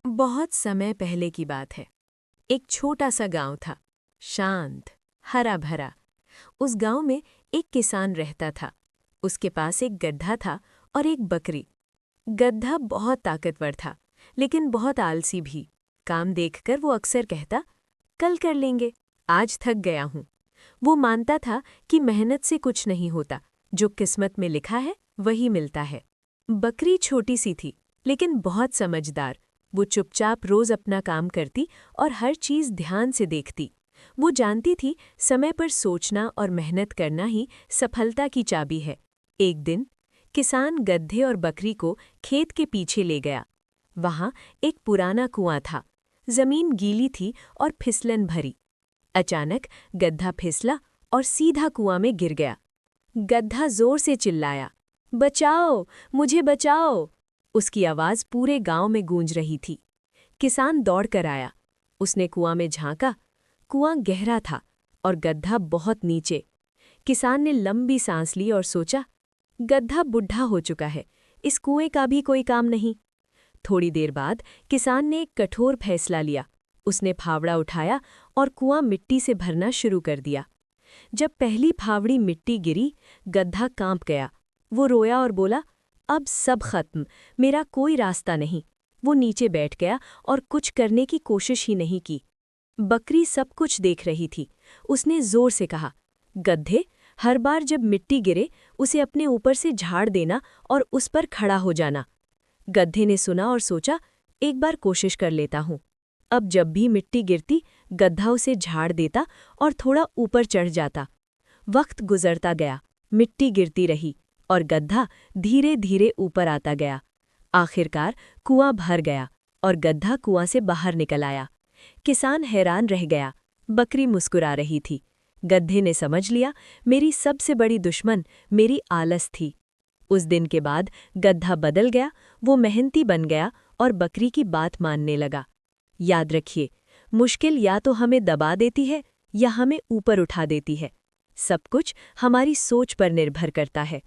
बहुत समय पहले की बात है। एक छोटा सा गांव था, शांत, हरा भरा। उस गांव में एक किसान रहता था। उसके पास एक गधा था और एक बकरी। गधा बहुत ताकतवर था, लेकिन बहुत आलसी भी। काम देखकर वो अक्सर कहता, कल कर लेंगे, आज थक गया हूं। वो मानता था कि मेहनत से कुछ नहीं होता, जो किस्मत में लिखा है वही मिलता है। बकरी छोटी सी थी, लेकिन बहुत समझदार। वो चुपचाप रोज अपना काम करती और हर चीज ध्यान से देखती। वो जानती थी समय पर सोचना और मेहनत करना ही सफलता की चाबी है। एक दिन किसान गधे और बकरी को खेत के पीछे ले गया। वहां एक पुराना कुआं था। जमीन गीली थी और फिसलन भरी। अचानक गधा फिसला और सीधा कुआं में गिर गया। गधा जोर से चिल्लाया, बचाओ, मुझे बचाओ। उसकी आवाज पूरे गांव में गूंज रही थी। किसान दौड़कर आया। उसने कुआं में झांका। कुआं गहरा था और गधा बहुत नीचे। किसान ने लंबी सांस ली और सोचा, गधा बुढ़ा हो चुका है, इस कुएं का भी कोई काम नहीं। थोड़ी देर बाद किसान ने एक कठोर फैसला लिया। उसने फावड़ा उठाया और कुआं मिट्टी से भरना शुरू कर दिया। जब पहली फावड़ी मिट्टी गिरी, गधा कांप गया। वो रोया और बोला, अब सब खत्म, मेरा कोई रास्ता नहीं। वो नीचे बैठ गया और कुछ करने की कोशिश ही नहीं की। बकरी सब कुछ देख रही थी। उसने जोर से कहा, गधे, हर बार जब मिट्टी गिरे उसे अपने ऊपर से झाड़ देना और उस पर खड़ा हो जाना। गधे ने सुना और सोचा, एक बार कोशिश कर लेता हूं। अब जब भी मिट्टी गिरती, गधा उसे झाड़ देता और थोड़ा ऊपर चढ़ जाता। वक्त गुजरता गया, मिट्टी गिरती रही और गधा धीरे धीरे ऊपर आता गया। आखिरकार कुआं भर गया और गधा कुआं से बाहर निकल आया। किसान हैरान रह गया। बकरी मुस्कुरा रही थी। गधे ने समझ लिया, मेरी सबसे बड़ी दुश्मन मेरी आलस थी। उस दिन के बाद गधा बदल गया। वो मेहनती बन गया और बकरी की बात मानने लगा। याद रखिए, मुश्किल या तो हमें दबा देती है या हमें ऊपर उठा देती है। सब कुछ हमारी सोच पर निर्भर करता है।